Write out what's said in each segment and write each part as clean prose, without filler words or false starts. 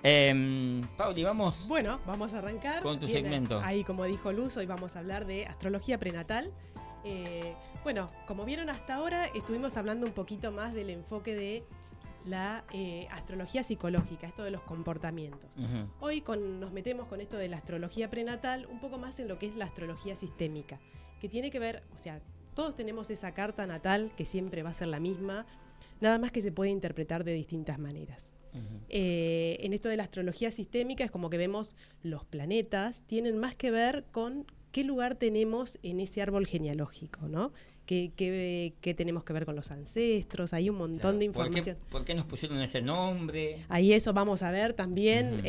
Pauli, vamos. Bueno, vamos a arrancar con tu Bien, segmento. Ahí, como dijo Luz, hoy vamos a hablar de astrología prenatal. Bueno, como vieron hasta ahora, estuvimos hablando un poquito más del enfoque de la astrología psicológica, esto de los comportamientos. Ujú. Hoy nos metemos con esto de la astrología prenatal un poco más en lo que es la astrología sistémica, que tiene que ver, o sea, todos tenemos esa carta natal que siempre va a ser la misma, nada más que se puede interpretar de distintas maneras. Uh-huh. En esto de la astrología sistémica es como que vemos los planetas, tienen más que ver con qué lugar tenemos en ese árbol genealógico, ¿no? ¿Qué tenemos que ver con los ancestros? Hay un montón de información. ¿Por qué nos pusieron ese nombre? Ahí eso vamos a ver también,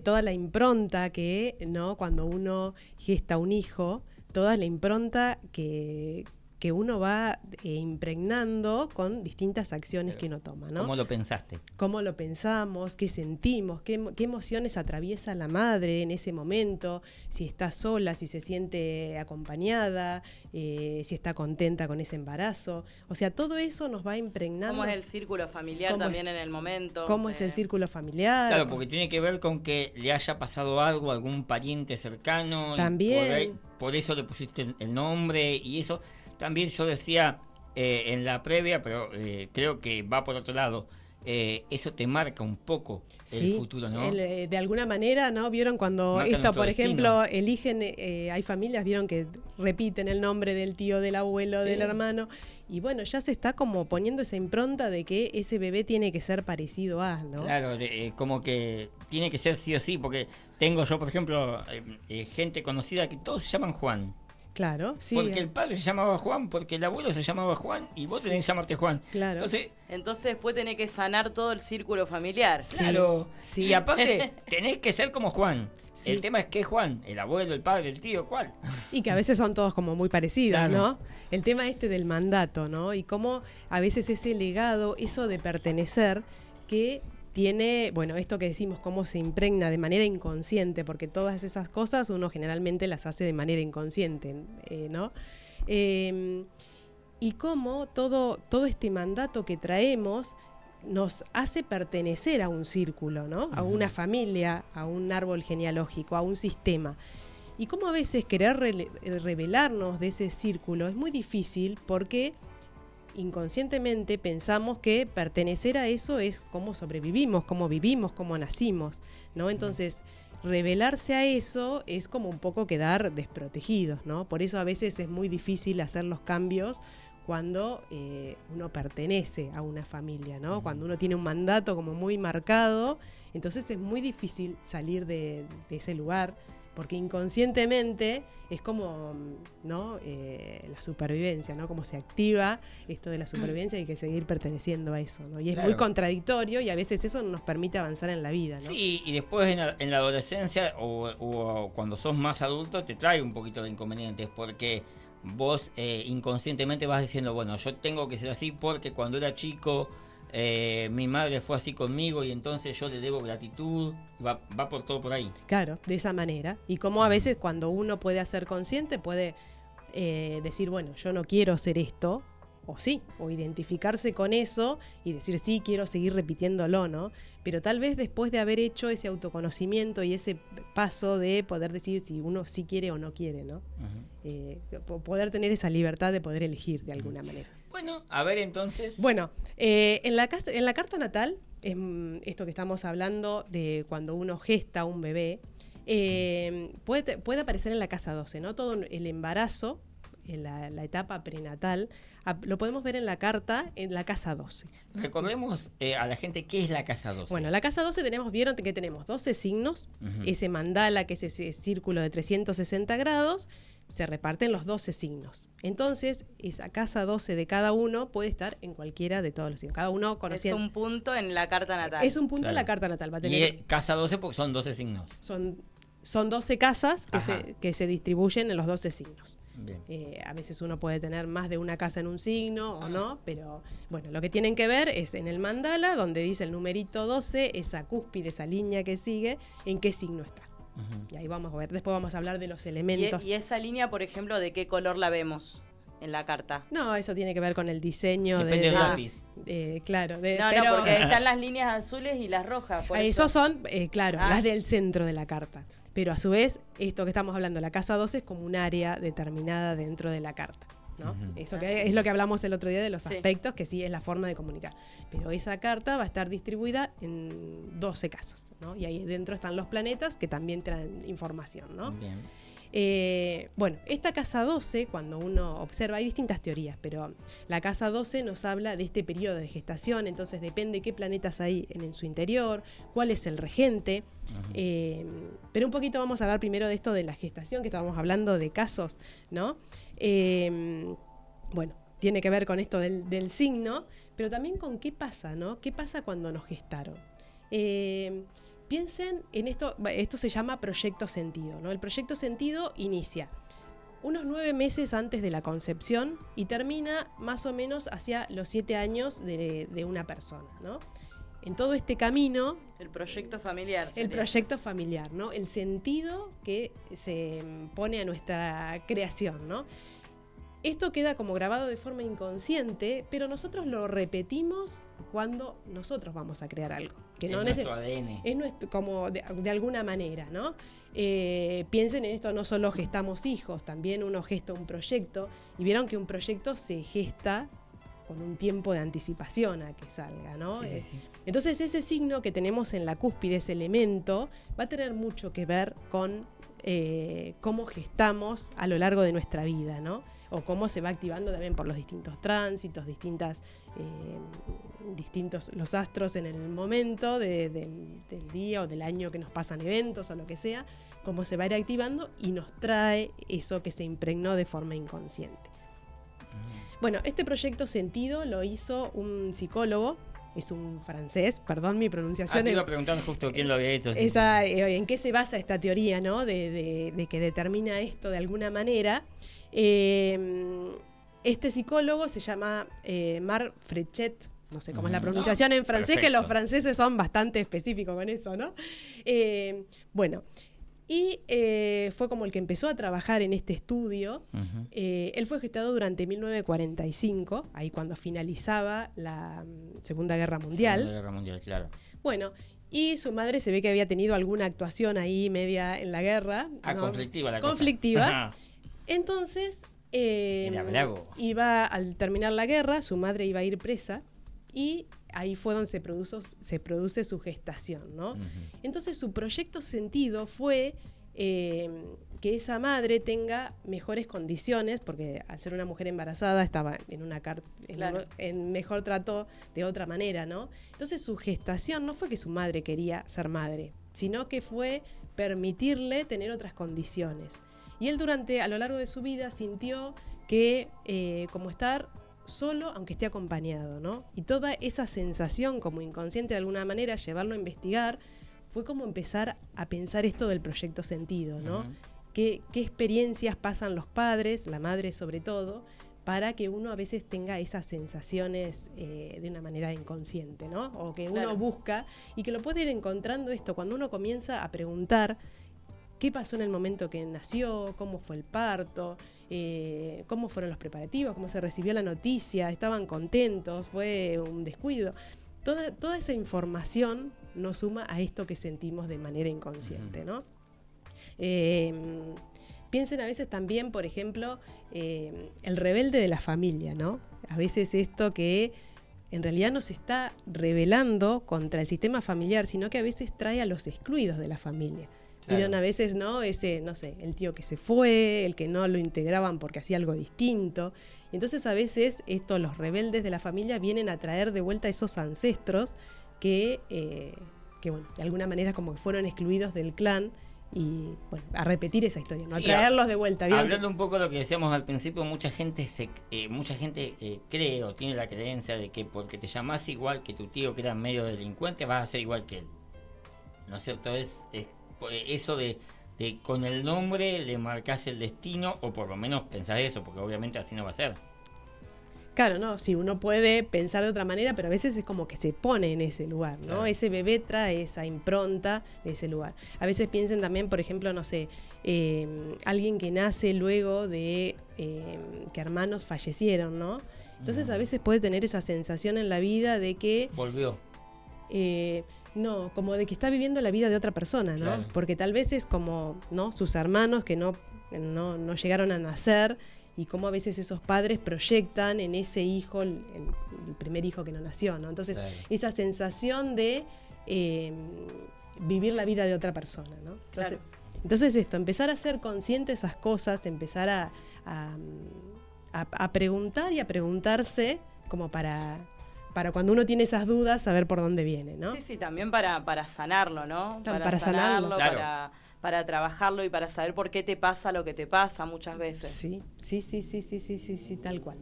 toda la impronta que, ¿no? Cuando uno gesta un hijo, toda la impronta que uno va impregnando con distintas acciones que uno toma, ¿no? ¿Cómo lo pensaste? Cómo lo pensamos, qué sentimos, qué emociones atraviesa la madre en ese momento, si está sola, si se siente acompañada, si está contenta con ese embarazo. O sea, todo eso nos va impregnando. ¿Cómo es el círculo familiar también en el momento? ¿Cómo es el círculo familiar? Claro, porque tiene que ver con que le haya pasado algo a algún pariente cercano. También. Y por eso le pusiste el nombre y eso. También yo decía en la previa, pero creo que va por otro lado. Eso te marca un poco el futuro, ¿no? De alguna manera, ¿no? Vieron cuando Marca esto, por destino. ejemplo, eligen, hay familias, vieron que repiten el nombre del tío, del abuelo, del hermano, y bueno, ya se está como poniendo esa impronta de que ese bebé tiene que ser parecido a, ¿no? Claro, como que tiene que ser sí o sí, porque tengo yo, por ejemplo, gente conocida que todos se llaman Juan. Claro, sí. Porque el padre se llamaba Juan, porque el abuelo se llamaba Juan y vos tenés que llamarte Juan. Claro. Entonces después tenés que sanar todo el círculo familiar. Claro. Sí. Y aparte tenés que ser como Juan. Sí. El tema es que Juan, el abuelo, el padre, el tío, ¿cuál? Y que a veces son todos como muy parecidos, Claro. ¿no? El tema del mandato, ¿no? Y cómo a veces ese legado, eso de pertenecer, que tiene, bueno, esto que decimos, cómo se impregna de manera inconsciente, porque todas esas cosas uno generalmente las hace de manera inconsciente, ¿no? Y cómo todo este mandato que traemos nos hace pertenecer a un círculo, ¿no? A una familia, a un árbol genealógico, a un sistema. Y cómo a veces querer revelarnos de ese círculo es muy difícil porque inconscientemente pensamos que pertenecer a eso es cómo sobrevivimos, cómo vivimos, cómo nacimos, ¿no? Entonces, revelarse a eso es como un poco quedar desprotegidos, ¿no? Por eso a veces es muy difícil hacer los cambios cuando uno pertenece a una familia, ¿no? Cuando uno tiene un mandato como muy marcado, entonces es muy difícil salir de ese lugar, porque inconscientemente es como, ¿no? La supervivencia, ¿no? Como se activa esto de la supervivencia y hay que seguir perteneciendo a eso, ¿no? Y es muy contradictorio y a veces eso no nos permite avanzar en la vida, ¿no? Sí, y después en la adolescencia o cuando sos más adulto te trae un poquito de inconvenientes porque vos inconscientemente vas diciendo, bueno, yo tengo que ser así porque cuando era chico mi madre fue así conmigo y entonces yo le debo gratitud, va por todo por ahí. Claro, de esa manera. Y como a veces cuando uno puede hacer consciente, puede decir, bueno, yo no quiero hacer esto, o sí, o identificarse con eso y decir, sí, quiero seguir repitiéndolo, ¿no? Pero tal vez después de haber hecho ese autoconocimiento y ese paso de poder decir si uno sí quiere o no quiere, ¿no? Poder tener esa libertad de poder elegir de alguna manera. Bueno, a ver entonces. Bueno, en la carta natal, esto que estamos hablando de cuando uno gesta un bebé, puede aparecer en la casa 12, ¿no? Todo el embarazo, en la etapa prenatal, lo podemos ver en la carta en la casa 12. Recordemos a la gente qué es la casa 12. Bueno, la casa 12 vieron que tenemos 12 signos, ese mandala, que es ese círculo de 360 grados, se reparten los 12 signos. Entonces, esa casa 12 de cada uno puede estar en cualquiera de todos los signos. Cada uno conocía. Es un punto en la carta natal. Es un punto en la carta natal. Va a tener, y casa 12 porque son 12 signos. Son 12 casas que se distribuyen en los 12 signos. Bien. A veces uno puede tener más de una casa en un signo o no, pero bueno, lo que tienen que ver es en el mandala, donde dice el numerito 12, esa cúspide, esa línea que sigue, en qué signo está. Y ahí vamos a ver, después vamos a hablar de los elementos. ¿Y esa línea, por ejemplo, de qué color la vemos? en la carta? No, eso tiene que ver con el diseño Depende del lápiz. Claro, No, pero porque están las líneas azules y las rojas. Por eso. esos son, claro, Ah. las del centro de la carta. Pero a su vez, esto que estamos hablando, la casa 12 es como un área determinada dentro de la carta, ¿no? Ujú. Eso que es lo que hablamos el otro día de los Sí. aspectos, que sí es la forma de comunicar. Pero esa carta va a estar distribuida en 12 casas, ¿no? Y ahí dentro están los planetas que también traen información, ¿no? Bien. Bueno, esta casa 12, cuando uno observa, hay distintas teorías, pero la casa 12 nos habla de este periodo de gestación, entonces depende qué planetas hay en su interior, cuál es el regente. Pero un poquito vamos a hablar primero de esto de la gestación, que estábamos hablando de casos, ¿no? Bueno, tiene que ver con esto del signo, pero también con qué pasa, ¿no? ¿Qué pasa cuando nos gestaron? Piensen en esto se llama proyecto sentido, ¿no? El proyecto sentido inicia unos 9 meses antes de la concepción y termina más o menos hacia los 7 años de una persona, ¿no? En todo este camino... El proyecto familiar. El sería. proyecto familiar, ¿no? El sentido que se pone a nuestra creación, ¿no? Esto queda como grabado de forma inconsciente, pero nosotros lo repetimos cuando nosotros vamos a crear algo. Que Es no nuestro ADN. Es nuestro, como de alguna manera, ¿no? Piensen en esto, no solo gestamos hijos, también uno gesta un proyecto, y vieron que un proyecto se gesta con un tiempo de anticipación a que salga, ¿no? Sí. Entonces ese signo que tenemos en la cúspide, ese elemento, va a tener mucho que ver con cómo gestamos a lo largo de nuestra vida, ¿no? O cómo se va activando también por los distintos tránsitos, distintos los astros en el momento del día o del año que nos pasan eventos o lo que sea, cómo se va a ir activando y nos trae eso que se impregnó de forma inconsciente. Bueno, este proyecto sentido lo hizo un psicólogo, es un francés, perdón mi pronunciación. Te iba preguntando justo quién lo había hecho. ¿En qué se basa esta teoría, ¿no? de que determina esto de alguna manera? Este psicólogo se llama Marc Frechet, no sé cómo es la pronunciación en francés, perfecto. que los franceses son bastante específicos con eso, ¿no? Bueno, y fue como el que empezó a trabajar en este estudio. Él fue gestado durante 1945, ahí cuando finalizaba la Segunda Guerra Mundial. Segunda Guerra Mundial, claro. Bueno, y su madre se ve que había tenido alguna actuación ahí media en la guerra. ¿no? Conflictiva la cosa. Conflictiva. Entonces, Era bravo. al terminar la guerra, su madre iba a ir presa y ahí fue donde se produce su gestación, ¿no? Entonces su proyecto sentido fue que esa madre tenga mejores condiciones, porque al ser una mujer embarazada estaba en mejor trato de otra manera, ¿no? Entonces su gestación no fue que su madre quería ser madre, sino que fue permitirle tener otras condiciones. Y él a lo largo de su vida sintió que como estar solo aunque esté acompañado, ¿no? Y toda esa sensación como inconsciente de alguna manera, llevarlo a investigar, fue como empezar a pensar esto del proyecto sentido, ¿no? ¿Qué experiencias pasan los padres, la madre sobre todo, para que uno a veces tenga esas sensaciones de una manera inconsciente, ¿no? O que uno busca y que lo puede ir encontrando esto cuando uno comienza a preguntar qué pasó en el momento que nació, cómo fue el parto, cómo fueron los preparativos, cómo se recibió la noticia, estaban contentos, fue un descuido. Toda esa información nos suma a esto que sentimos de manera inconsciente, ¿no? Piensen a veces también, por ejemplo, el rebelde de la familia, ¿no? A veces esto que en realidad no se está rebelando contra el sistema familiar, sino que a veces trae a los excluidos de la familia. Vieron a veces, ¿no? Ese, no sé, el tío que se fue, el que no lo integraban porque hacía algo distinto. Y entonces a veces los rebeldes de la familia vienen a traer de vuelta a esos ancestros que bueno, de alguna manera como que fueron excluidos del clan y, bueno, a repetir esa historia, ¿no? A traerlos de vuelta. Hablando un poco de lo que decíamos al principio, mucha gente cree o tiene la creencia de que porque te llamás igual que tu tío que era medio delincuente, vas a ser igual que él. ¿No es cierto? Es eso de con el nombre le marcás el destino, o por lo menos pensás eso, porque obviamente así no va a ser. Claro, no, sí, uno puede pensar de otra manera, pero a veces es como que se pone en ese lugar, ¿no? Claro. Ese bebé trae esa impronta de ese lugar. A veces piensen también, por ejemplo, no sé, alguien que nace luego de que hermanos fallecieron, ¿no? Entonces a veces puede tener esa sensación en la vida de que... Volvió. No, como de que está viviendo la vida de otra persona, ¿no? Claro. Porque tal vez es como, ¿no? Sus hermanos que no llegaron a nacer, y cómo a veces esos padres proyectan en ese hijo, el primer hijo que no nació, ¿no? Entonces, Claro. esa sensación de vivir la vida de otra persona, ¿no? Entonces, Claro. entonces esto, empezar a ser consciente de esas cosas, empezar a preguntar y a preguntarse como para cuando uno tiene esas dudas, saber por dónde viene, ¿no? Sí, sí, también para sanarlo, ¿no? Para sanarlo. Claro. Para trabajarlo y para saber por qué te pasa lo que te pasa muchas veces. Sí, tal cual.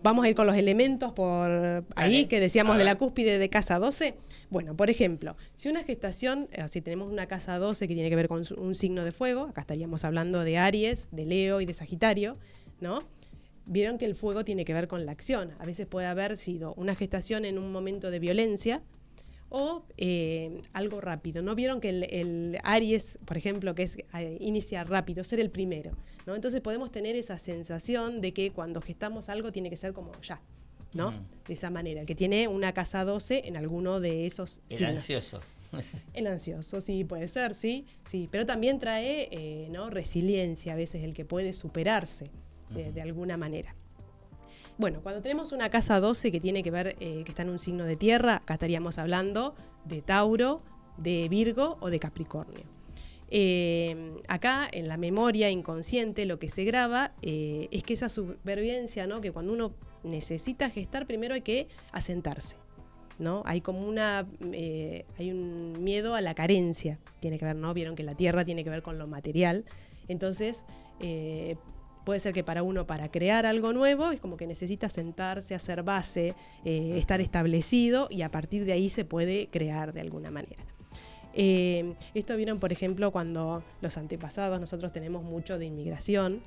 Vamos a ir con los elementos por ahí, Dale. que decíamos A de la ver. cúspide de casa 12. Bueno, por ejemplo, si una gestación, si tenemos una casa 12 que tiene que ver con un signo de fuego, acá estaríamos hablando de Aries, de Leo y de Sagitario, ¿no? Vieron que el fuego tiene que ver con la acción. A veces puede haber sido una gestación en un momento de violencia, o algo rápido. ¿No vieron que el Aries, por ejemplo, que es iniciar rápido, ser el primero, ¿no? Entonces podemos tener esa sensación de que cuando gestamos algo tiene que ser como ya, ¿no? De esa manera. El que tiene una casa 12 en alguno de esos El signos. ansioso. El ansioso, sí, puede ser, sí. Pero también trae ¿no? resiliencia a veces, el que puede superarse de alguna manera. Bueno, cuando tenemos una casa 12 que tiene que ver, que está en un signo de tierra, acá estaríamos hablando de Tauro, de Virgo o de Capricornio. Acá en la memoria inconsciente lo que se graba es que esa supervivencia, ¿no? Que cuando uno necesita gestar, primero hay que asentarse, ¿no? Hay como hay un miedo a la carencia, tiene que ver, ¿no? Vieron que la tierra tiene que ver con lo material, entonces puede ser que para uno, para crear algo nuevo, es como que necesita sentarse, hacer base, estar establecido, y a partir de ahí se puede crear de alguna manera. Esto vieron, por ejemplo, cuando los antepasados, nosotros tenemos mucho de inmigración,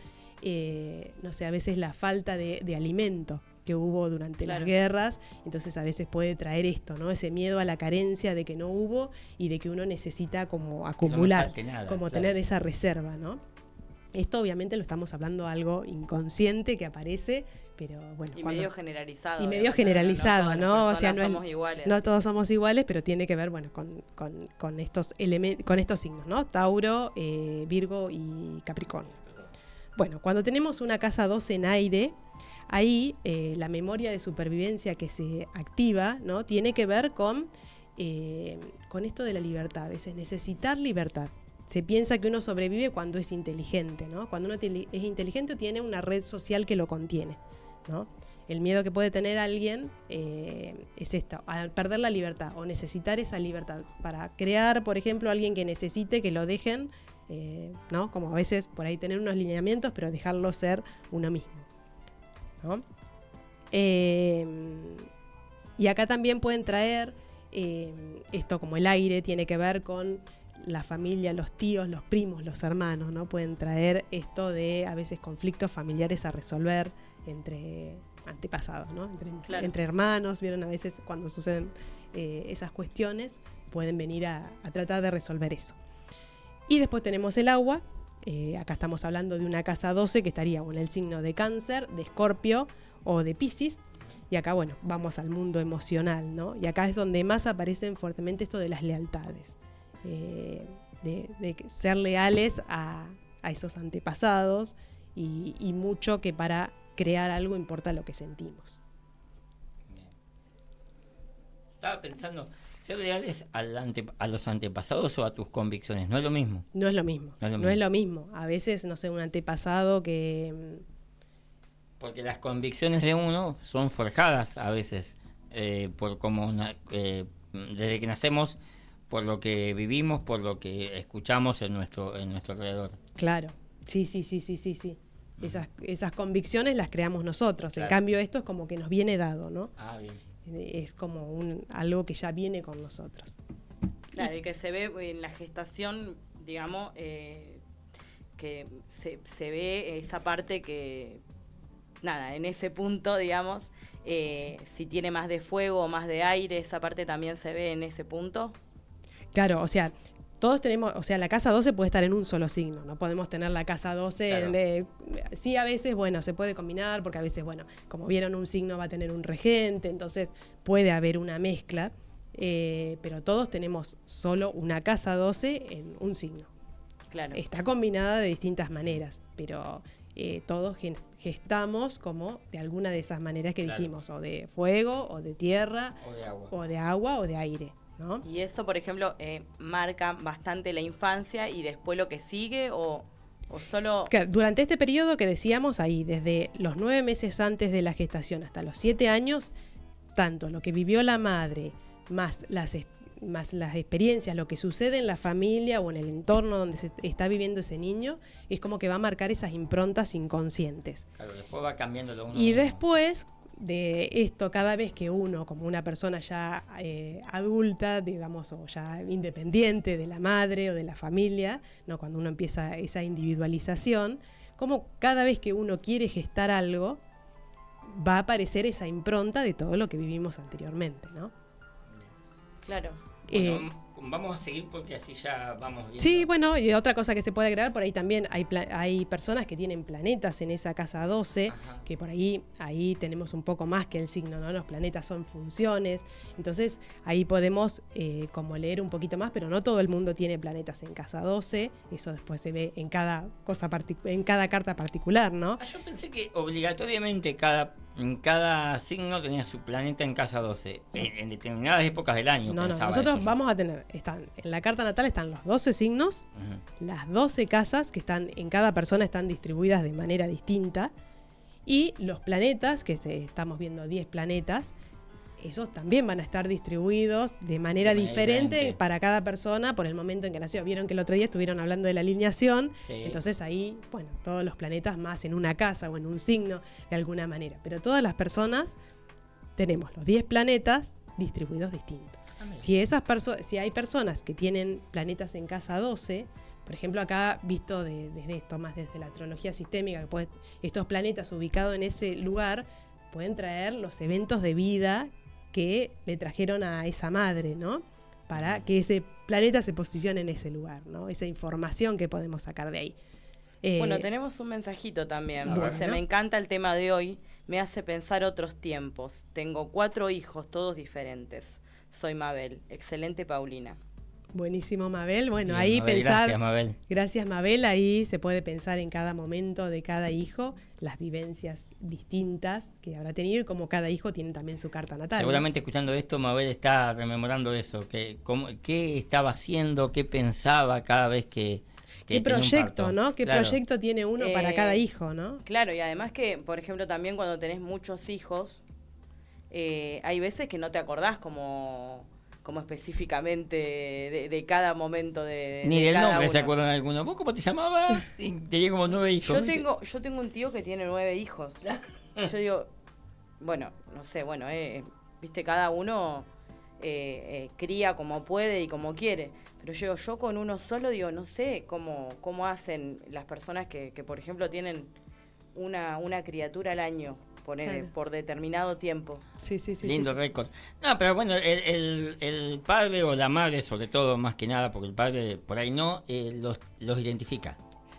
no sé, a veces la falta de alimento que hubo durante las guerras, entonces a veces puede traer esto, ¿no? Ese miedo a la carencia de que no hubo y de que uno necesita como acumular, como tener esa reserva, ¿no? Esto obviamente lo estamos hablando algo inconsciente que aparece, pero bueno. Y medio generalizado. Y medio generalizado, ¿no? O sea, no somos iguales. No todos somos iguales, pero tiene que ver, bueno, con estos signos, ¿no? Tauro, Virgo y Capricornio. Bueno, cuando tenemos una casa 12 en aire, ahí la memoria de supervivencia que se activa, ¿no? Tiene que ver con esto de la libertad. A veces necesitar libertad. Se piensa que uno sobrevive cuando es inteligente, ¿no? Cuando uno es inteligente, tiene una red social que lo contiene, ¿no? El miedo que puede tener alguien es esto, al perder la libertad o necesitar esa libertad para crear, por ejemplo, alguien que necesite que lo dejen, ¿no? Como a veces por ahí tener unos lineamientos, pero dejarlo ser uno mismo, ¿no? Y acá también pueden traer esto, como el aire tiene que ver con la familia, los tíos, los primos, los hermanos, ¿no? Pueden traer esto de a veces conflictos familiares a resolver entre antepasados, ¿no? Entre hermanos, vieron, a veces cuando suceden esas cuestiones pueden venir a tratar de resolver eso. Y después tenemos el agua. Acá estamos hablando de una casa 12 que estaría en el signo de Cáncer, de Escorpio o de Piscis. Y acá, bueno, vamos al mundo emocional, ¿no? Y acá es donde más aparecen fuertemente esto de las lealtades. De ser leales a esos antepasados y mucho que para crear algo importa lo que sentimos. Bien. Estaba pensando, ser leales a los antepasados o a tus convicciones, ¿no es lo mismo? No es lo mismo. No es lo mismo. A veces, no sé, un antepasado que... Porque las convicciones de uno son forjadas a veces, por como desde que nacemos, por lo que vivimos, por lo que escuchamos en nuestro alrededor. Claro, sí. Esas convicciones las creamos nosotros. Claro. En cambio, esto es como que nos viene dado, ¿no? Ah, bien. Es como algo que ya viene con nosotros. Claro, y que se ve en la gestación, digamos, que se ve esa parte que nada, en ese punto, digamos, si tiene más de fuego o más de aire, esa parte también se ve en ese punto. Claro, o sea, todos tenemos, o sea, la casa 12 puede estar en un solo signo, no podemos tener la casa 12 Claro. sí, a veces, bueno, se puede combinar, porque a veces, bueno, como vieron, un signo va a tener un regente, entonces puede haber una mezcla, pero todos tenemos solo una casa 12 en un signo. Claro. Está combinada de distintas maneras, pero todos gestamos como de alguna de esas maneras que Claro. dijimos, o de fuego, o de tierra, O de agua. o de agua, o de aire, ¿no? Y eso, por ejemplo, marca bastante la infancia y después lo que sigue, o solo... Claro, durante este periodo que decíamos ahí, desde los 9 meses antes de la gestación hasta los 7 años, tanto lo que vivió la madre, más las experiencias, lo que sucede en la familia o en el entorno donde se está viviendo ese niño, es como que va a marcar esas improntas inconscientes. Claro, después va cambiando lo uno Y mismo. después de esto, cada vez que uno, como una persona ya adulta, digamos, o ya independiente de la madre o de la familia, ¿no? Cuando uno empieza esa individualización, como cada vez que uno quiere gestar algo, va a aparecer esa impronta de todo lo que vivimos anteriormente, ¿no? Claro. Bueno, vamos a seguir porque así ya vamos viendo. Sí, bueno, y otra cosa que se puede agregar, por ahí también hay personas que tienen planetas en esa casa 12, Ajá. que por ahí tenemos un poco más que el signo, ¿no? Los planetas son funciones, entonces ahí podemos como leer un poquito más, pero no todo el mundo tiene planetas en casa 12, eso después se ve en cada en cada carta particular, ¿no? Ah, yo pensé que obligatoriamente en cada signo tenía su planeta en casa 12, en determinadas épocas del año. No, pensaba nosotros eso yo. vamos a tener, en la carta natal están los 12 signos, Ujú. las 12 casas que están en cada persona están distribuidas de manera distinta y los planetas, que estamos viendo 10 planetas, esos también van a estar distribuidos de manera diferente para cada persona por el momento en que nació. Vieron que el otro día estuvieron hablando de la alineación, Sí. entonces ahí, bueno, todos los planetas más en una casa o en un signo de alguna manera, pero todas las personas tenemos los 10 planetas distribuidos distintos. Ah, mira. Si hay personas que tienen planetas en casa 12, por ejemplo, acá visto desde esto, más desde la astrología sistémica, que estos planetas ubicados en ese lugar pueden traer los eventos de vida que le trajeron a esa madre, ¿no? Para que ese planeta se posicione en ese lugar, ¿no? Esa información que podemos sacar de ahí. Bueno, tenemos un mensajito también. Bueno. Dice, me encanta el tema de hoy, me hace pensar otros tiempos. Tengo 4 hijos, todos diferentes. Soy Mabel. Excelente, Paulina. Buenísimo, Mabel. Bueno, Bien, ahí Mabel, pensar. Gracias, Mabel. Gracias, Mabel. Ahí se puede pensar en cada momento de cada hijo, las vivencias distintas que habrá tenido y como cada hijo tiene también su carta natal, ¿no? Seguramente escuchando esto, Mabel está rememorando eso, qué estaba haciendo, qué pensaba cada vez que ¿Qué tenía un proyecto, parto. no? ¿Qué Claro. proyecto tiene uno para cada hijo, no? Claro, y además que, por ejemplo, también cuando tenés muchos hijos, hay veces que no te acordás como específicamente de cada momento Ni de del cada nombre se uno. acuerdan algunos. ¿Vos cómo te llamabas? Y tenía como 9 hijos. ¿viste? Yo tengo un tío que tiene 9 hijos. Yo digo, bueno, no sé, bueno, viste, cada uno cría como puede y como quiere. Pero yo con uno solo digo, no sé cómo hacen las personas que por ejemplo, tienen una criatura al año, Claro. por determinado tiempo. Sí. Lindo sí. récord. No, pero bueno, el padre o la madre, sobre todo, más que nada, porque el padre por ahí no, los identifica.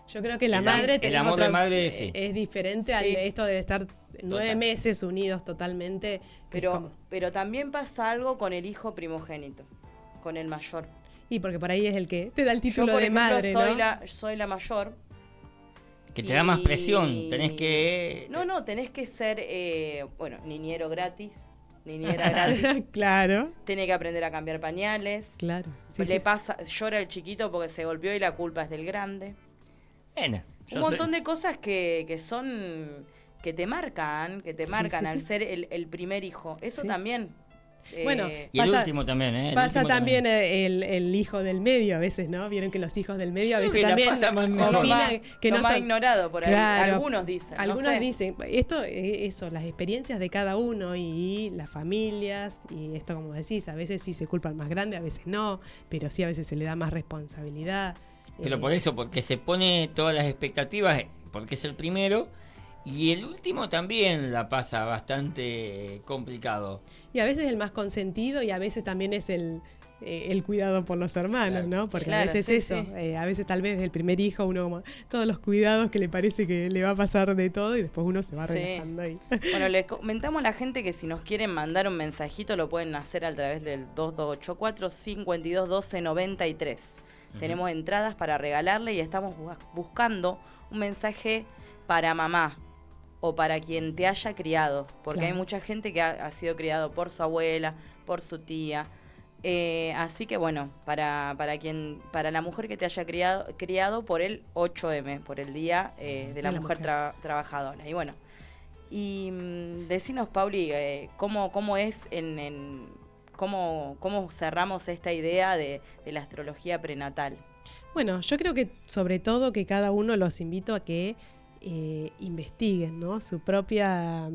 Yo creo que la El madre el tenemos amor de otra- madre, sí. es diferente Sí. a esto de estar 9 meses unidos totalmente. es como- Pero también pasa algo con el hijo primogénito, con el mayor. Y porque por ahí es el que te da el Yo, título por de ejemplo, madre, ¿no? soy la mayor. Que te da más presión. Tenés que... No, tenés que ser, niñero gratis, niñera gratis. Claro, Tiene que aprender a cambiar pañales. claro. Sí, Le sí, pasa, llora el chiquito porque se golpeó y la culpa es del grande. Bueno, Un montón de cosas que son, que te marcan Sí, al sí. ser el primer hijo. Eso Sí. también. Bueno, Y el pasa- último también, ¿eh? El Pasa último también el hijo del medio a veces, ¿no? Vieron que los hijos del medio a Yo creo veces que la también pasa más Son los opinan más, que los no más son... ignorados por ahí. Claro. Algunos dicen. no Algunos sé. dicen, esto, eso, las experiencias de cada uno y las familias, y esto como decís, a veces sí se culpa al más grande, a veces no, pero sí a veces se le da más responsabilidad. Pero por eso, porque se pone todas las expectativas, porque es el primero, Y el último también la pasa bastante complicado. Y a veces el más consentido y a veces también es el cuidado por los hermanos, Claro, ¿no? sí. Porque Claro, a veces sí, eso, sí. a veces tal vez el primer hijo uno como todos los cuidados que le parece que le va a pasar de todo y después uno se va Sí. relajando ahí. Bueno, le comentamos a la gente que si nos quieren mandar un mensajito lo pueden hacer a través del 2284-521293. Tenemos entradas para regalarle y estamos buscando un mensaje para mamá o para quien te haya criado, porque Claro. hay mucha gente que ha sido criado por su abuela, por su tía. Así que bueno, para la mujer que te haya criado por el 8M, por el Día de la Mujer Trabajadora. Y bueno, decinos, Pauli, cómo es cómo cerramos esta idea de la astrología prenatal. Bueno, yo creo que sobre todo que cada uno los invito a que investiguen, ¿no? Su propia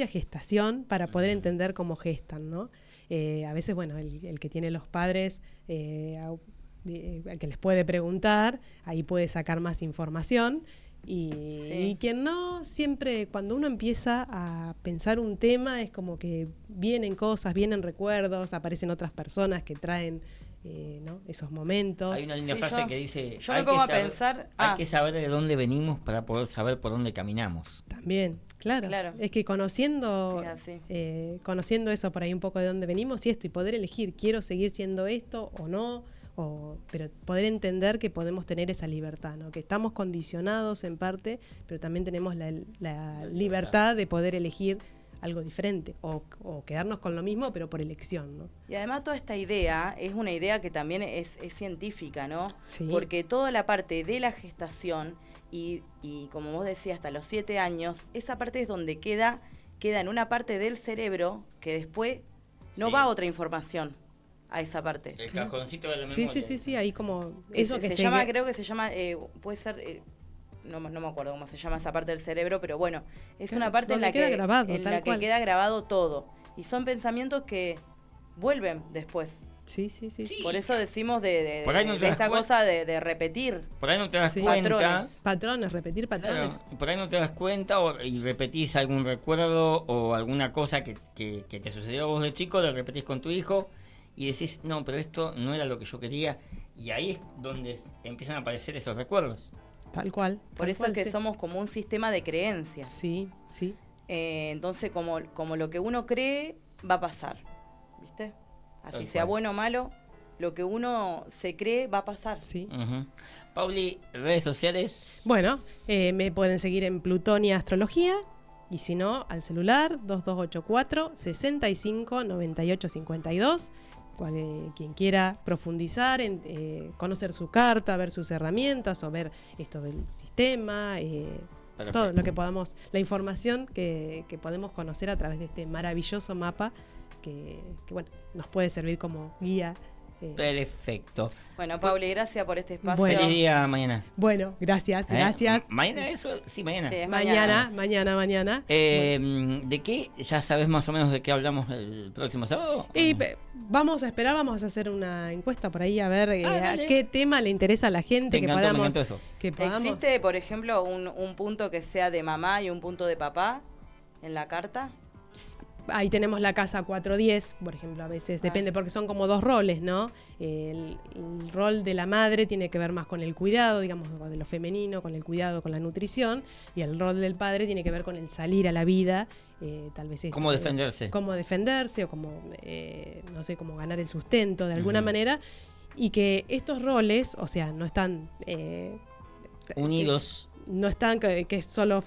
gestación para poder entender cómo gestan, ¿no? A veces, bueno, el que tiene los padres, al que les puede preguntar, ahí puede sacar más información. Y quien no, siempre cuando uno empieza a pensar un tema es como que vienen cosas, vienen recuerdos, aparecen otras personas que traen ¿no? esos momentos. Hay una linda frase que dice, yo me pongo a pensar, hay que saber de dónde venimos para poder saber por dónde caminamos. También, claro. Es que conociendo eso por ahí un poco de dónde venimos y esto, y poder elegir, quiero seguir siendo esto o no, pero poder entender que podemos tener esa libertad, ¿no? Que estamos condicionados en parte, pero también tenemos la libertad de poder elegir algo diferente o quedarnos con lo mismo pero por elección, ¿no? Y además toda esta idea es una idea que también es científica, ¿no? Sí. Porque toda la parte de la gestación y como vos decías hasta los 7 años, esa parte es donde queda en una parte del cerebro que después no va otra información a esa parte. El cajoncito de la memoria. Sí, ahí como eso que se llama, creo que se llama, puede ser... No me acuerdo cómo se llama esa parte del cerebro, pero bueno, es una parte en la que queda grabado todo. Y son pensamientos que vuelven después. Sí. Por eso decimos de esta cosa de repetir. Por ahí no te das cuenta. Patrones, repetir patrones. Claro, por ahí no te das cuenta y repetís algún recuerdo o alguna cosa que te sucedió a vos de chico, lo repetís con tu hijo y decís, no, pero esto no era lo que yo quería. Y ahí es donde empiezan a aparecer esos recuerdos. Tal cual. Por eso es que somos como un sistema de creencias. Sí. Entonces, como lo que uno cree, va a pasar. ¿Viste? Así sea bueno o malo, lo que uno se cree va a pasar. Sí. Pauli, redes sociales. Bueno, me pueden seguir en Plutonia Astrología y si no, al celular 2284-659852. Quien quiera profundizar, conocer su carta, ver sus herramientas o ver esto del sistema, todo lo que podamos, la información que podemos conocer a través de este maravilloso mapa que bueno, nos puede servir como guía. Perfecto. Bueno, Pauli, gracias por este espacio. Feliz día mañana. Bueno, gracias. ¿Mañana eso? Sí, mañana. Sí, mañana. ¿De qué? ¿Ya sabes más o menos de qué hablamos el próximo sábado? Vamos a hacer una encuesta por ahí a ver a qué tema le interesa a la gente, que podamos. ¿Existe, por ejemplo, un punto que sea de mamá y un punto de papá en la carta? Ahí tenemos la casa 410, por ejemplo, a veces depende, porque son como dos roles, ¿no? El rol de la madre tiene que ver más con el cuidado, digamos, de lo femenino, con el cuidado, con la nutrición, y el rol del padre tiene que ver con el salir a la vida, tal vez cómo defenderse. Cómo defenderse o cómo, no sé, cómo ganar el sustento de alguna manera, y que estos roles, o sea, no están unidos. No están que es solo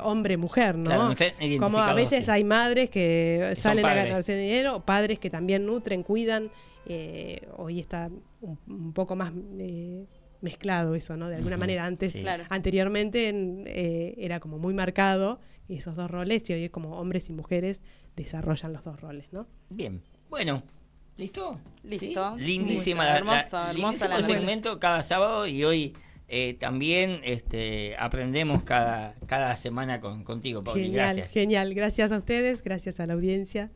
hombre-mujer, ¿no? Claro, como a veces hay madres que salen a ganarse dinero, padres que también nutren, cuidan. Hoy está un poco más mezclado eso, ¿no? De alguna manera. Anteriormente era como muy marcado esos dos roles y hoy es como hombres y mujeres desarrollan los dos roles, ¿no? Bien, bueno. ¿Listo? Listo. ¿Sí? Lindísima lindísimo el segmento cada sábado y hoy... también aprendemos cada semana contigo, Pauli. Gracias. Genial. Gracias a ustedes, gracias a la audiencia.